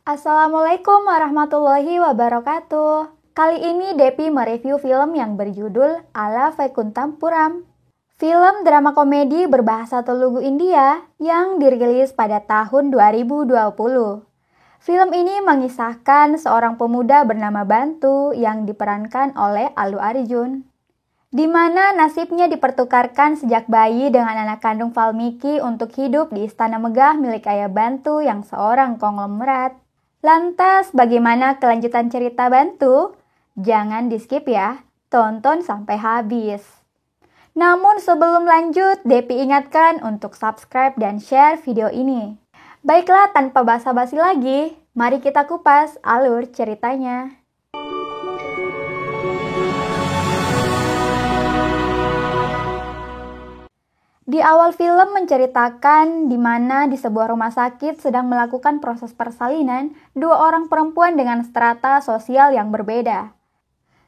Assalamualaikum warahmatullahi wabarakatuh. Kali ini Depi mereview film yang berjudul Ala Vaikuntham Puram. Film drama komedi berbahasa Telugu India yang dirilis pada tahun 2020. Film ini mengisahkan seorang pemuda bernama Bantu yang diperankan oleh Allu Arjun, di mana nasibnya dipertukarkan sejak bayi dengan anak kandung Valmiki untuk hidup di istana megah milik ayah Bantu yang seorang konglomerat. Lantas, bagaimana kelanjutan cerita Bantu? Jangan di-skip ya, tonton sampai habis. Namun sebelum lanjut, Depi ingatkan untuk subscribe dan share video ini. Baiklah, tanpa basa-basi lagi, mari kita kupas alur ceritanya. Di awal film menceritakan di mana di sebuah rumah sakit sedang melakukan proses persalinan dua orang perempuan dengan strata sosial yang berbeda.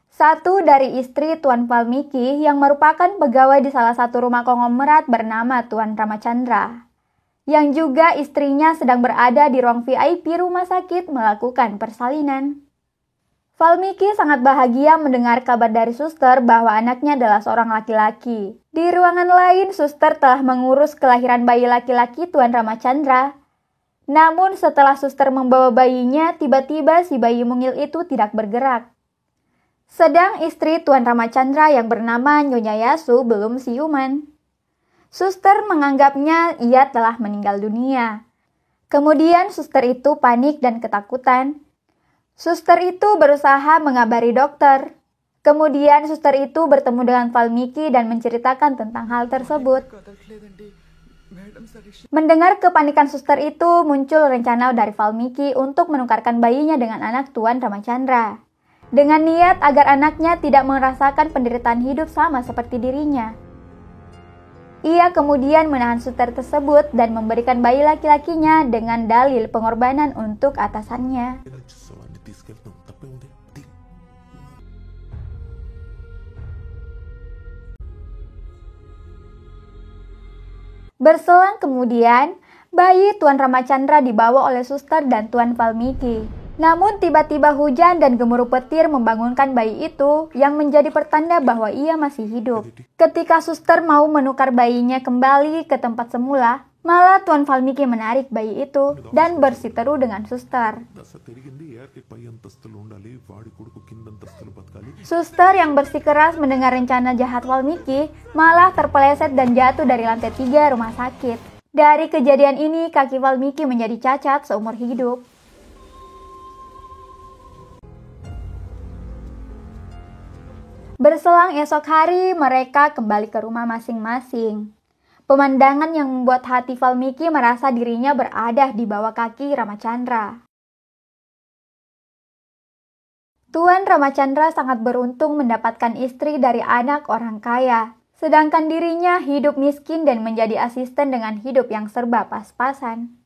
Satu dari istri Tuan Valmiki yang merupakan pegawai di salah satu rumah konglomerat bernama Tuan Ramachandra, yang juga istrinya sedang berada di ruang VIP rumah sakit melakukan persalinan. Valmiki sangat bahagia mendengar kabar dari suster bahwa anaknya adalah seorang laki-laki. Di ruangan lain, suster telah mengurus kelahiran bayi laki-laki Tuan Ramachandra. Namun setelah suster membawa bayinya, tiba-tiba si bayi mungil itu tidak bergerak. Sedang istri Tuan Ramachandra yang bernama Nyonya Yasu belum siuman. Suster menganggapnya ia telah meninggal dunia. Kemudian suster itu panik dan ketakutan. Suster itu berusaha mengabari dokter. Kemudian suster itu bertemu dengan Valmiki dan menceritakan tentang hal tersebut. Mendengar kepanikan suster itu, muncul rencana dari Valmiki untuk menukarkan bayinya dengan anak Tuan Ramachandra, dengan niat agar anaknya tidak merasakan penderitaan hidup sama seperti dirinya. Ia kemudian menahan suster tersebut dan memberikan bayi laki-lakinya dengan dalil pengorbanan untuk atasannya. Berselang kemudian, bayi Tuan Ramachandra dibawa oleh suster dan Tuan Valmiki. Namun tiba-tiba hujan dan gemuruh petir membangunkan bayi itu yang menjadi pertanda bahwa ia masih hidup. Ketika suster mau menukar bayinya kembali ke tempat semula, malah Tuan Valmiki menarik bayi itu dan bersiteru dengan suster. Suster yang bersikeras mendengar rencana jahat Valmiki malah terpeleset dan jatuh dari lantai 3 rumah sakit. Dari kejadian ini, kaki Valmiki menjadi cacat seumur hidup. Berselang esok hari, mereka kembali ke rumah masing-masing. Pemandangan yang membuat hati Valmiki merasa dirinya berada di bawah kaki Ramachandra. Tuan Ramachandra sangat beruntung mendapatkan istri dari anak orang kaya, sedangkan dirinya hidup miskin dan menjadi asisten dengan hidup yang serba pas-pasan.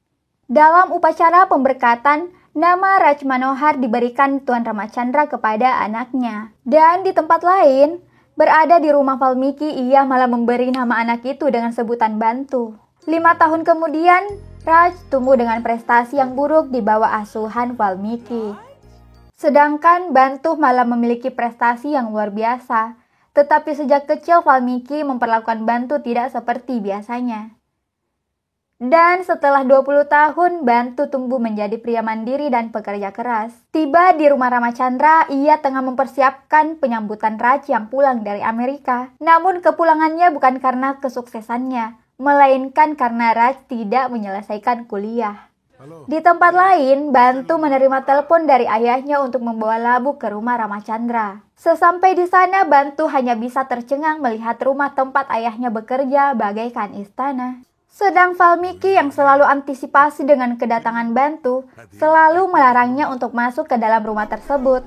Dalam upacara pemberkatan, nama Raj Manohar diberikan Tuan Ramachandra kepada anaknya. Dan di tempat lain, berada di rumah Valmiki, ia malah memberi nama anak itu dengan sebutan Bantu. 5 tahun kemudian, Raj tumbuh dengan prestasi yang buruk di bawah asuhan Valmiki. Sedangkan Bantu malah memiliki prestasi yang luar biasa. Tetapi sejak kecil Valmiki memperlakukan Bantu tidak seperti biasanya. Dan setelah 20 tahun, Bantu tumbuh menjadi pria mandiri dan pekerja keras. Tiba di rumah Ramachandra, ia tengah mempersiapkan penyambutan Raj yang pulang dari Amerika. Namun kepulangannya bukan karena kesuksesannya, melainkan karena Raj tidak menyelesaikan kuliah. Di tempat lain, Bantu menerima telepon dari ayahnya untuk membawa labu ke rumah Ramachandra. Sesampai di sana, Bantu hanya bisa tercengang melihat rumah tempat ayahnya bekerja bagaikan istana. Sedang Valmiki yang selalu antisipasi dengan kedatangan Bantu, selalu melarangnya untuk masuk ke dalam rumah tersebut.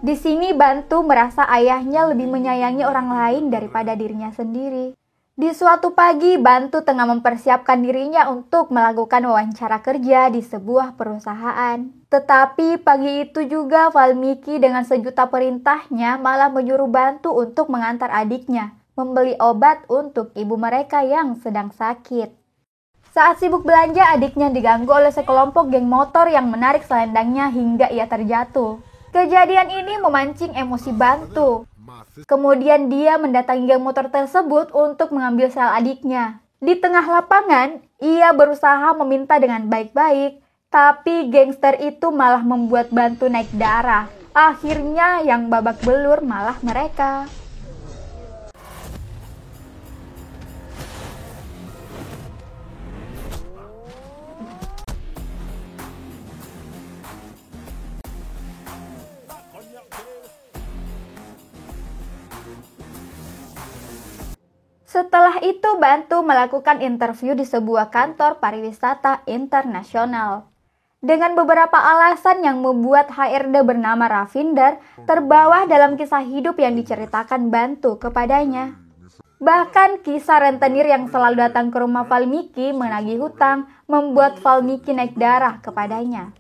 Di sini Bantu merasa ayahnya lebih menyayangi orang lain daripada dirinya sendiri. Di suatu pagi, Bantu tengah mempersiapkan dirinya untuk melakukan wawancara kerja di sebuah perusahaan. Tetapi pagi itu juga Valmiki dengan sejuta perintahnya malah menyuruh Bantu untuk mengantar adiknya membeli obat untuk ibu mereka yang sedang sakit. Saat sibuk belanja, adiknya diganggu oleh sekelompok geng motor yang menarik selendangnya hingga ia terjatuh. Kejadian ini memancing emosi Bantu. Kemudian dia mendatangi geng motor tersebut untuk mengambil sel adiknya. Di tengah lapangan, ia berusaha meminta dengan baik-baik, tapi gangster itu malah membuat Bantu naik darah. Akhirnya yang babak belur malah mereka. Setelah itu, Bantu melakukan interview di sebuah kantor pariwisata internasional. Dengan beberapa alasan yang membuat HRD bernama Ravinder terbawa dalam kisah hidup yang diceritakan Bantu kepadanya. Bahkan kisah rentenir yang selalu datang ke rumah Valmiki menagih hutang membuat Valmiki naik darah kepadanya.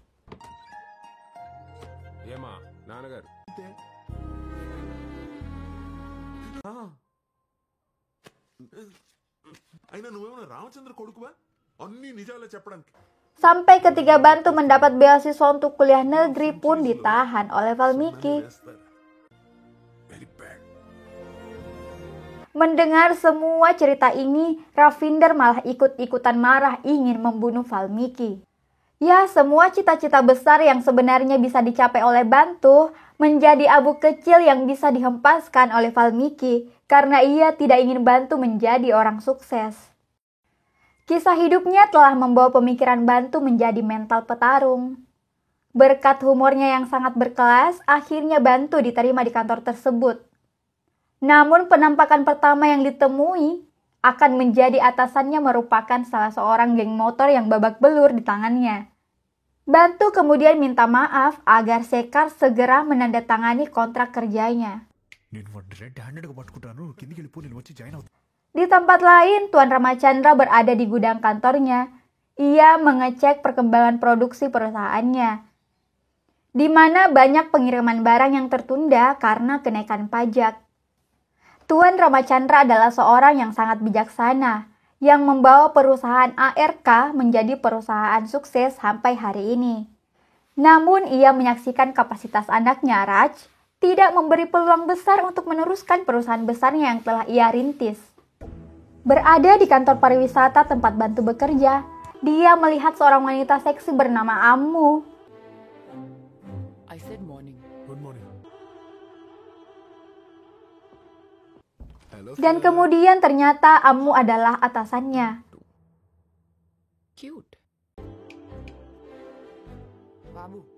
Sampai ketika Bantu mendapat beasiswa untuk kuliah negeri pun ditahan oleh Valmiki. Mendengar semua cerita ini, Ravinder malah ikut-ikutan marah ingin membunuh Valmiki. Ya, semua cita-cita besar yang sebenarnya bisa dicapai oleh Bantu menjadi abu kecil yang bisa dihempaskan oleh Valmiki karena ia tidak ingin Bantu menjadi orang sukses. Kisah hidupnya telah membawa pemikiran Bantu menjadi mental petarung. Berkat humornya yang sangat berkelas, akhirnya Bantu diterima di kantor tersebut. Namun penampakan pertama yang ditemui akan menjadi atasannya merupakan salah seorang geng motor yang babak belur di tangannya. Bantu kemudian minta maaf agar Sekar segera menandatangani kontrak kerjanya. Di tempat lain, Tuan Ramachandra berada di gudang kantornya. Ia mengecek perkembangan produksi perusahaannya, di mana banyak pengiriman barang yang tertunda karena kenaikan pajak. Tuan Ramachandra adalah seorang yang sangat bijaksana, yang membawa perusahaan ARK menjadi perusahaan sukses sampai hari ini. Namun ia menyaksikan kapasitas anaknya, Raj, tidak memberi peluang besar untuk meneruskan perusahaan besarnya yang telah ia rintis. Berada di kantor pariwisata tempat Bantu bekerja, dia melihat seorang wanita seksi bernama Ammu. I said morning. Good morning. Dan kemudian ternyata Ammu adalah atasannya. Cute. Babu.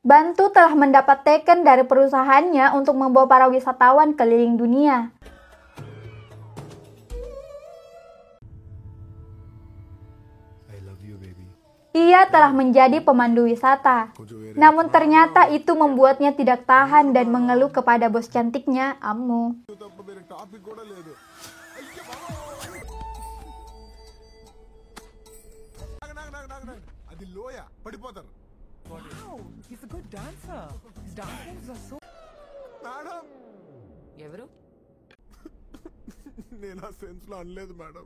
Bantu telah mendapat teken dari perusahaannya untuk membawa para wisatawan keliling dunia. I love you, baby. Ia telah menjadi pemandu wisata. Namun ternyata itu membuatnya tidak tahan dan mengeluh kepada bos cantiknya, Ammu. Wow, he's a good dancer. His dance moves are so. Madam, Everu? నేను ఆ సెన్స్ లో అనలేదు madam.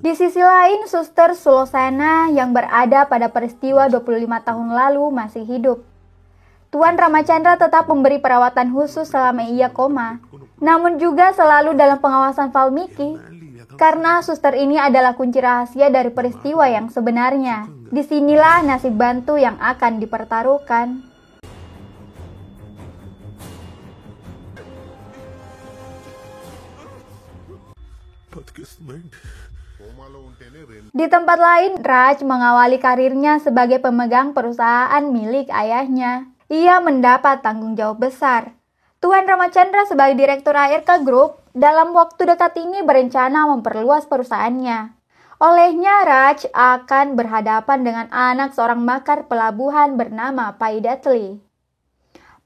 Di sisi lain, Suster Sulosana yang berada pada peristiwa 25 tahun lalu masih hidup. Tuan Ramachandra tetap memberi perawatan khusus selama ia koma, namun juga selalu dalam pengawasan Valmiki. Karena suster ini adalah kunci rahasia dari peristiwa yang sebenarnya. Disinilah nasib Bantu yang akan dipertaruhkan. Di tempat lain, Raj mengawali karirnya sebagai pemegang perusahaan milik ayahnya. Ia mendapat tanggung jawab besar. Tuan Ramachandra sebagai direktur ARK Group dalam waktu dekat ini berencana memperluas perusahaannya. Olehnya, Raj akan berhadapan dengan anak seorang makar pelabuhan bernama Paidatli.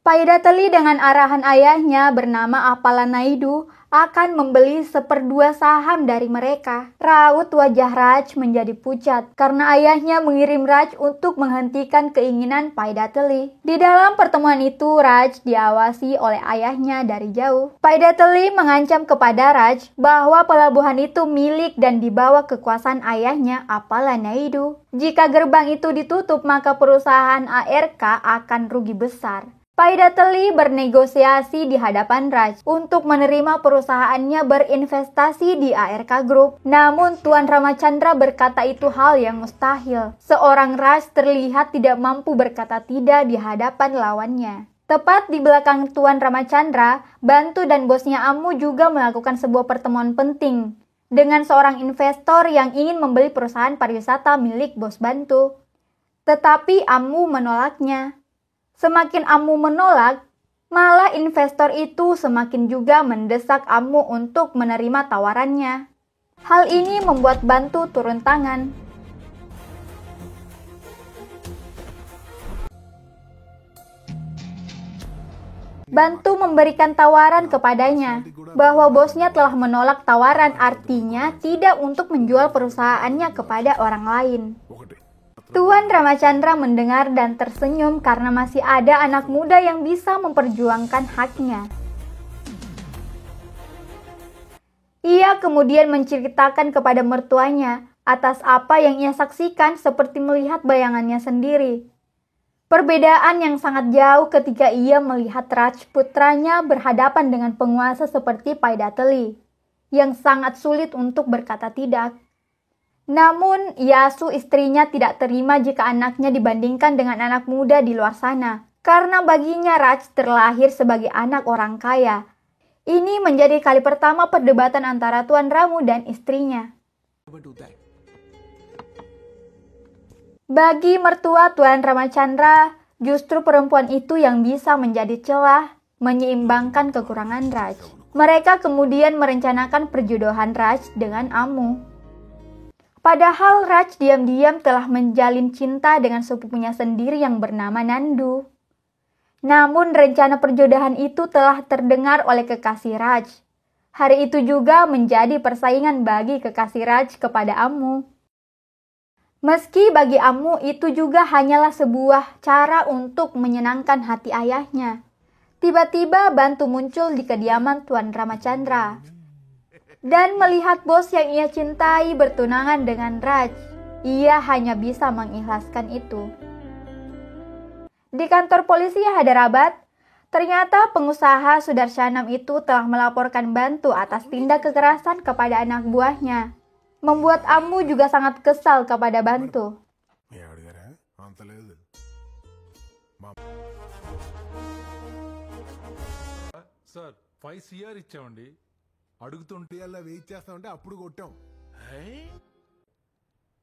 Paidatli dengan arahan ayahnya bernama Apala Naidu akan membeli 1/2 saham dari mereka. Raut wajah Raj menjadi pucat karena ayahnya mengirim Raj untuk menghentikan keinginan Paidateli. Di dalam pertemuan itu, Raj diawasi oleh ayahnya dari jauh. Paidateli mengancam kepada Raj bahwa pelabuhan itu milik dan dibawa kekuasaan ayahnya Appala Naidu. Jika gerbang itu ditutup, maka perusahaan ARK akan rugi besar. Paidateli bernegosiasi di hadapan Raj untuk menerima perusahaannya berinvestasi di ARK Group. Namun Tuan Ramachandra berkata itu hal yang mustahil. Seorang Raj terlihat tidak mampu berkata tidak di hadapan lawannya. Tepat di belakang Tuan Ramachandra, Bantu dan bosnya Amu juga melakukan sebuah pertemuan penting dengan seorang investor yang ingin membeli perusahaan pariwisata milik bos Bantu. Tetapi Amu menolaknya. Semakin Amu menolak, malah investor itu semakin juga mendesak Amu untuk menerima tawarannya. Hal ini membuat Bantu turun tangan. Bantu memberikan tawaran kepadanya bahwa bosnya telah menolak tawaran, artinya tidak untuk menjual perusahaannya kepada orang lain. Tuan Ramachandra mendengar dan tersenyum karena masih ada anak muda yang bisa memperjuangkan haknya. Ia kemudian menceritakan kepada mertuanya atas apa yang ia saksikan seperti melihat bayangannya sendiri. Perbedaan yang sangat jauh ketika ia melihat Raj putranya berhadapan dengan penguasa seperti Paidateli, yang sangat sulit untuk berkata tidak. Namun, Yasu istrinya tidak terima jika anaknya dibandingkan dengan anak muda di luar sana, karena baginya Raj terlahir sebagai anak orang kaya. Ini menjadi kali pertama perdebatan antara Tuan Ramu dan istrinya. Bagi mertua Tuan Ramachandra, justru perempuan itu yang bisa menjadi celah menyeimbangkan kekurangan Raj. Mereka kemudian merencanakan perjodohan Raj dengan Amu. Padahal Raj diam-diam telah menjalin cinta dengan sepupunya sendiri yang bernama Nandu. Namun rencana perjodohan itu telah terdengar oleh kekasih Raj. Hari itu juga menjadi persaingan bagi kekasih Raj kepada Amu. Meski bagi Amu itu juga hanyalah sebuah cara untuk menyenangkan hati ayahnya. Tiba-tiba Bantu muncul di kediaman Tuan Ramachandra. Dan melihat bos yang ia cintai bertunangan dengan Raj, ia hanya bisa mengikhlaskan itu. Di kantor polisi Hyderabad, ternyata pengusaha Sudarshanam itu telah melaporkan Bantu atas tindak kekerasan kepada anak buahnya. Membuat Amu juga sangat kesal kepada Bantu. Sir 5 CR ఇచ్చామండి. అడుగుతుంటే అలా వెయిట్ చేస్తామంటే అప్పుడు కొట్టాం.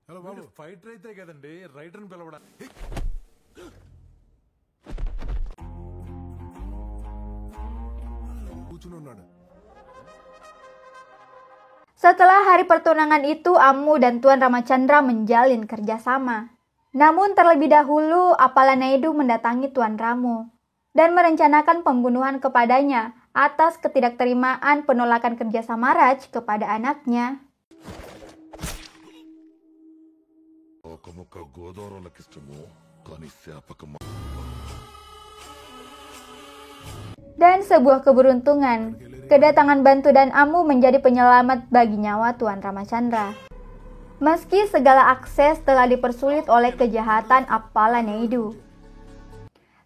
హలో బాబు, ఫైటర్ అయితే కదండి రైటర్ని పిలవడానికి. కూర్చుని ఉన్నాడు. Setelah hari pertunangan itu, Amu dan Tuan Ramachandra menjalin kerjasama. Namun terlebih dahulu, Appala Naidu mendatangi Tuan Ramu dan merencanakan pembunuhan kepadanya atas ketidakterimaan penolakan kerjasama Raj kepada anaknya. Dan sebuah keberuntungan, kedatangan Bantu dan Amu menjadi penyelamat bagi nyawa Tuan Ramachandra. Meski segala akses telah dipersulit oleh kejahatan Appala Naidu,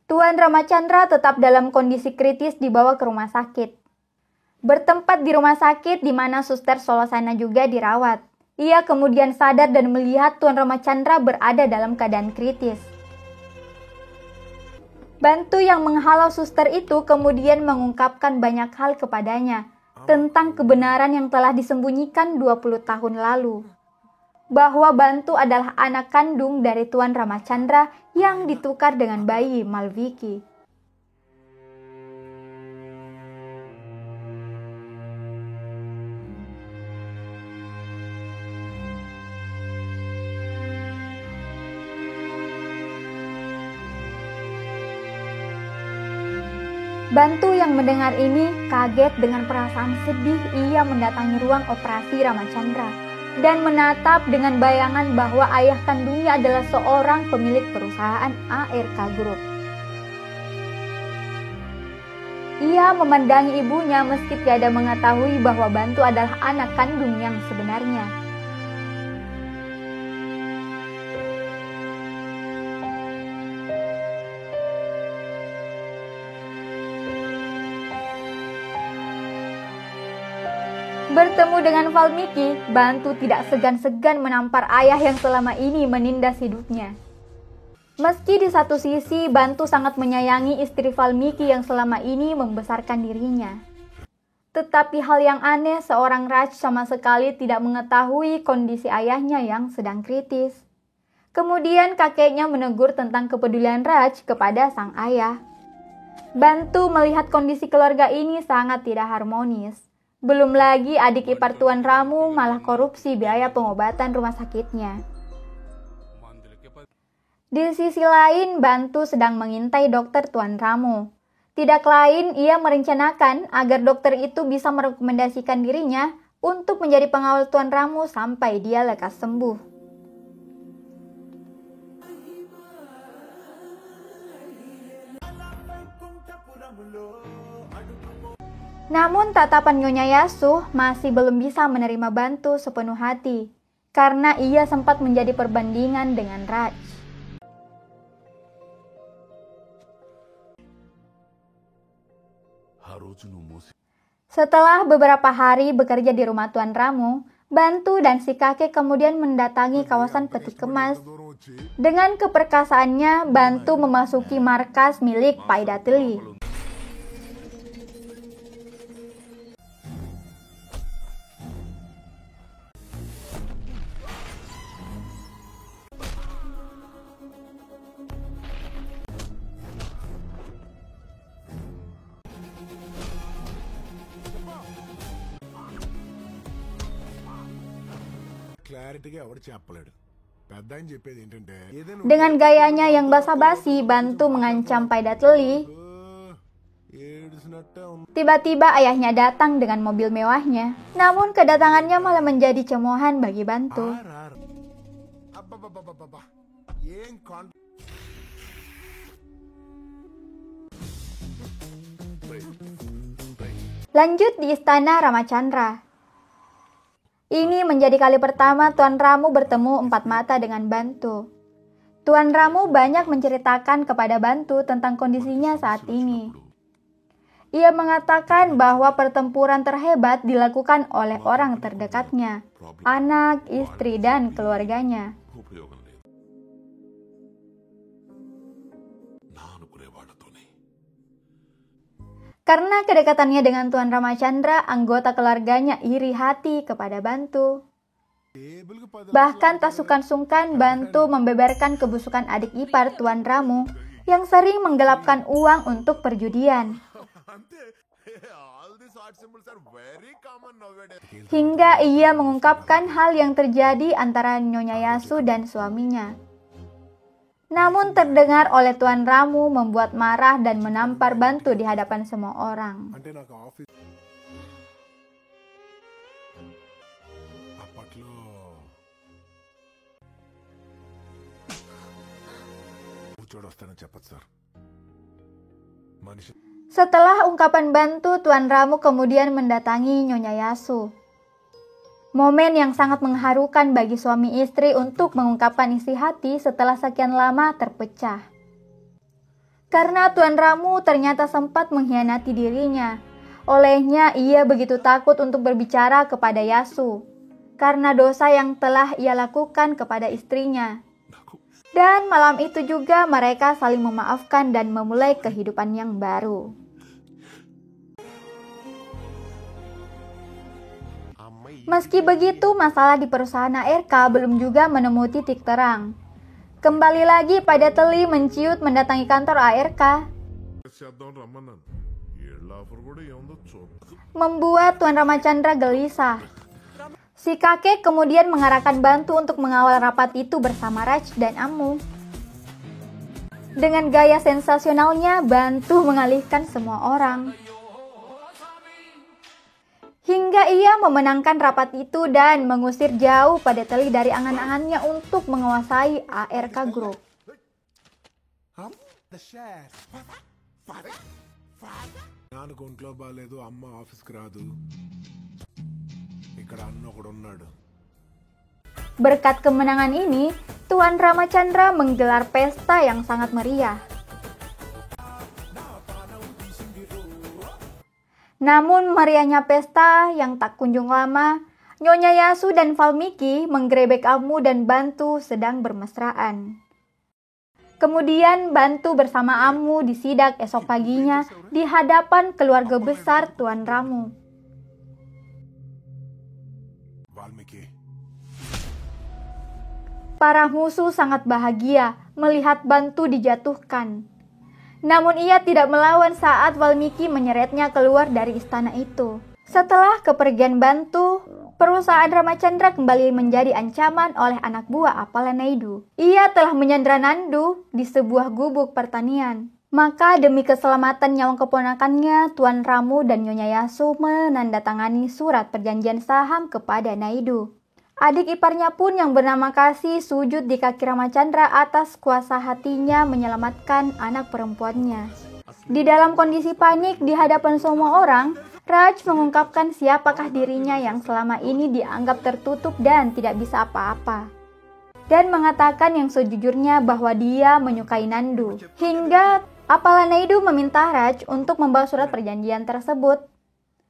Tuan Ramachandra tetap dalam kondisi kritis dibawa ke rumah sakit. Bertempat di rumah sakit di mana Suster Solosana juga dirawat. Ia kemudian sadar dan melihat Tuan Ramachandra berada dalam keadaan kritis. Bantu yang menghalau suster itu kemudian mengungkapkan banyak hal kepadanya tentang kebenaran yang telah disembunyikan 20 tahun lalu. Bahwa Bantu adalah anak kandung dari Tuan Ramachandra yang ditukar dengan bayi Malviki. Bantu yang mendengar ini kaget dengan perasaan sedih. Ia mendatangi ruang operasi Ramachandra dan menatap dengan bayangan bahwa ayah kandungnya adalah seorang pemilik perusahaan ARK Group. Ia memandangi ibunya meski tiada mengetahui bahwa Bantu adalah anak kandung yang sebenarnya. Bertemu dengan Valmiki, Bantu tidak segan-segan menampar ayah yang selama ini menindas hidupnya. Meski di satu sisi Bantu sangat menyayangi istri Valmiki yang selama ini membesarkan dirinya. Tetapi hal yang aneh, seorang Raj sama sekali tidak mengetahui kondisi ayahnya yang sedang kritis. Kemudian kakeknya menegur tentang kepedulian Raj kepada sang ayah. Bantu melihat kondisi keluarga ini sangat tidak harmonis. Belum lagi adik ipar Tuan Ramu malah korupsi biaya pengobatan rumah sakitnya. Di sisi lain, Bantu sedang mengintai dokter Tuan Ramu. Tidak lain, ia merencanakan agar dokter itu bisa merekomendasikan dirinya untuk menjadi pengawal Tuan Ramu sampai dia lekas sembuh. Namun tatapan Nyonya Yasuh masih belum bisa menerima Bantu sepenuh hati, karena ia sempat menjadi perbandingan dengan Raj. Setelah beberapa hari bekerja di rumah Tuan Ramu, Bantu dan si kakek kemudian mendatangi kawasan peti kemas. Dengan keperkasaannya, Bantu memasuki markas milik Paidatili. క్లారిటీగా ఎవరు చెప్పలేడు. పెద్ద ఆయన చెప్పేది ఏంటంటే dengan gayanya yang basa-basi, Bantu mengancam Paidatili. ఏడిసినట్టే ఉంది. Tiba-tiba ayahnya datang dengan mobil mewahnya. Namun kedatangannya malah menjadi cemoohan bagi Bantu. అబ్బబ్బబ్బబ్బబ్బా ఏం కాన్ Lanjut di istana Ramachandra. Ini menjadi kali pertama Tuan Ramu bertemu empat mata dengan Bantu. Tuan Ramu banyak menceritakan kepada Bantu tentang kondisinya saat ini. Ia mengatakan bahwa pertempuran terhebat dilakukan oleh orang terdekatnya, anak, istri, dan keluarganya. Karena kedekatannya dengan Tuan Ramachandra, anggota keluarganya iri hati kepada Bantu. Bahkan tak sungkan-sungkan Bantu membeberkan kebusukan adik ipar Tuan Ramu yang sering menggelapkan uang untuk perjudian. Hingga ia mengungkapkan hal yang terjadi antara Nyonya Yasuh dan suaminya. Namun terdengar oleh Tuan Ramu membuat marah dan menampar Bantu di hadapan semua orang. అంటే నాకు ఆఫీస్ అప్పట్లో కూర్చోడు వస్తానని చెప్పదు సార్ మనిషి Setelah ungkapan Bantu, Tuan Ramu kemudian mendatangi Nyonya Yasuh. Momen yang sangat mengharukan bagi suami istri untuk mengungkapkan isi hati setelah sekian lama terpecah. Karena Tuan Ramu ternyata sempat mengkhianati dirinya. Olehnya ia begitu takut untuk berbicara kepada Yasuh karena dosa yang telah ia lakukan kepada istrinya. Dan malam itu juga mereka saling memaafkan dan memulai kehidupan yang baru. Meski begitu, masalah di perusahaan ARK belum juga menemui titik terang. Kembali lagi Paidatili menciut mendatangi kantor ARK, చేద్దాం రమ్మన్నాను ఏళ్ళ ఆఫర్ కూడా ఏముందో చూద్దాం. membuat Tuan Ramachandra gelisah. Si kakek kemudian mengarahkan Bantu untuk mengawal rapat itu bersama Raj dan Amu. Dengan gaya sensasionalnya, Bantu mengalihkan semua orang. Hingga ia memenangkan rapat itu dan mengusir jauh pada teli dari angan-angannya untuk menguasai ARK Group. నాన్నకు ఒంట్లో బాగాలేదు, అమ్మ ఆఫీస్కి రాదు, ఇక్కడ అన్న ఒకడు ఉన్నాడు. Berkat kemenangan ini, Tuan Ramachandra menggelar pesta yang sangat meriah. Namun meriahnya pesta yang tak kunjung lama, Nyonya Yasu dan Valmiki menggerebek Amu dan Bantu sedang bermesraan. Kemudian Bantu bersama Amu disidak esok paginya di hadapan keluarga besar Tuan Ramu. Valmiki Para musuh sangat bahagia melihat Bantu dijatuhkan. Namun ia tidak melawan saat Valmiki menyeretnya keluar dari istana itu. Setelah kepergian Bantu, perusahaan Ramachandra kembali menjadi ancaman oleh anak buah Apalaneidu. Ia telah menyandra Nandu di sebuah gubuk pertanian. Maka demi keselamatan nyawa keponakannya, Tuan Ramu dan Nyonya Yasu menandatangani surat perjanjian saham kepada Naidu. Adik iparnya pun yang bernama Kasih sujud di kaki Ramachandra atas kuasa hatinya menyelamatkan anak perempuannya. Di dalam kondisi panik di hadapan semua orang, Raj mengungkapkan siapakah dirinya yang selama ini dianggap tertutup dan tidak bisa apa-apa. Dan mengatakan yang sejujurnya bahwa dia menyukai Nandu. Hingga Apalaneidu meminta Raj untuk membawa surat perjanjian tersebut.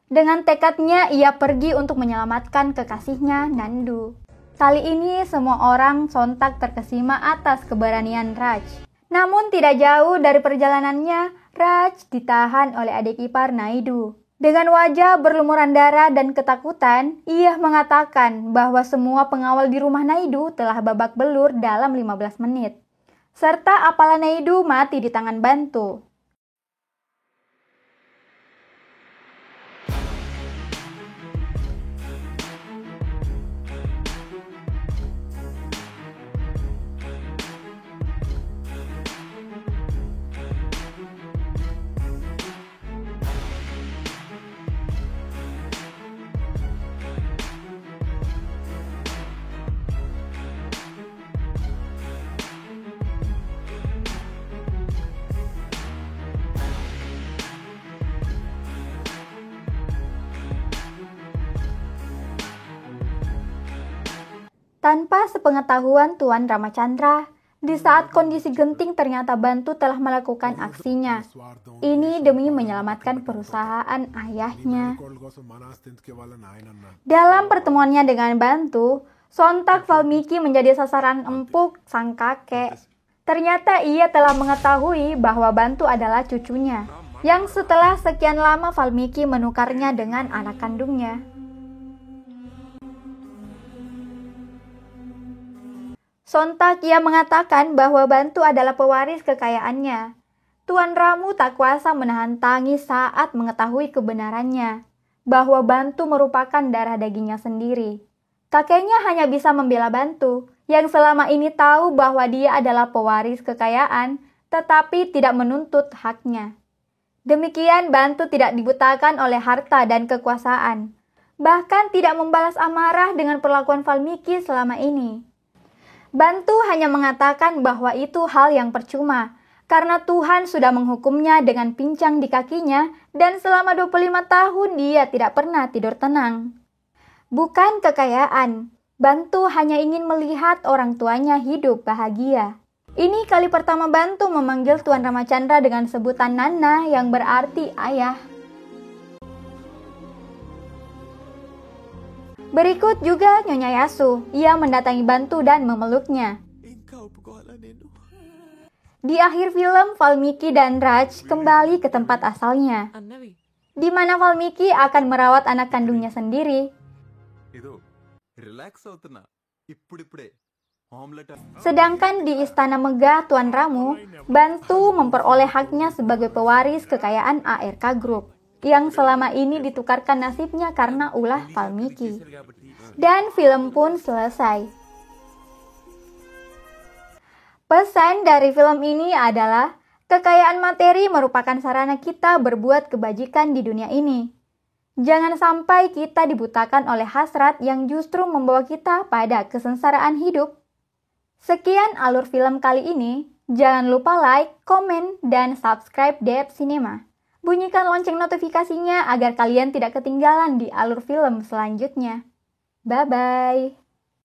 Dengan tekadnya, ia pergi untuk menyelamatkan kekasihnya, Nandu. Kali ini, semua orang sontak terkesima atas keberanian Raj. Namun tidak jauh dari perjalanannya, Raj ditahan oleh adik ipar Naidu. Dengan wajah berlumuran darah dan ketakutan, ia mengatakan bahwa semua pengawal di rumah Naidu telah babak belur dalam 15 menit. Serta Apalaneidu mati di tangan Bantu. Tanpa sepengetahuan Tuan Ramachandra, di saat kondisi genting ternyata Bantu telah melakukan aksinya. Ini demi menyelamatkan perusahaan ayahnya. కోళ్ళ కోసం మన ఆస్తి ఎందుకు ఇవ్వాలని ఆయన అన్నాడు. Dalam pertemuannya dengan Bantu, sontak Valmiki menjadi sasaran empuk sang kakek. Ternyata ia telah mengetahui bahwa Bantu adalah cucunya, yang setelah sekian lama Valmiki menukarnya dengan anak kandungnya. Sontak ia mengatakan bahwa Bantu adalah pewaris kekayaannya. Tuan Ramu tak kuasa menahan tangis saat mengetahui kebenarannya, bahwa Bantu merupakan darah dagingnya sendiri. Kakeknya hanya bisa membela Bantu, yang selama ini tahu bahwa dia adalah pewaris kekayaan, tetapi tidak menuntut haknya. Demikian Bantu tidak dibutakan oleh harta dan kekuasaan, bahkan tidak membalas amarah dengan perlakuan Valmiki selama ini. Bantu hanya mengatakan bahwa itu hal yang percuma, karena Tuhan sudah menghukumnya dengan pincang di kakinya dan selama 25 tahun dia tidak pernah tidur tenang. Bukan kekayaan, Bantu hanya ingin melihat orang tuanya hidup bahagia. Ini kali pertama Bantu memanggil Tuan Ramachandra dengan sebutan Nana yang berarti ayah. Berikut juga Nyonya Yasu, ia mendatangi Bantu dan memeluknya. Di akhir film, Valmiki dan Raj kembali ke tempat asalnya, di mana Valmiki akan merawat anak kandungnya sendiri. Sedangkan di Istana Megah Tuan Ramu, Bantu memperoleh haknya sebagai pewaris kekayaan ARK Group, yang selama ini ditukarkan nasibnya karena ulah Valmiki. Dan film pun selesai. Pesan dari film ini adalah, kekayaan materi merupakan sarana kita berbuat kebajikan di dunia ini. Jangan sampai kita dibutakan oleh hasrat yang justru membawa kita pada kesengsaraan hidup. Sekian alur film kali ini. Jangan lupa like, komen, dan subscribe Dep Cinema. Bunyikan lonceng notifikasinya agar kalian tidak ketinggalan di alur film selanjutnya. Bye-bye.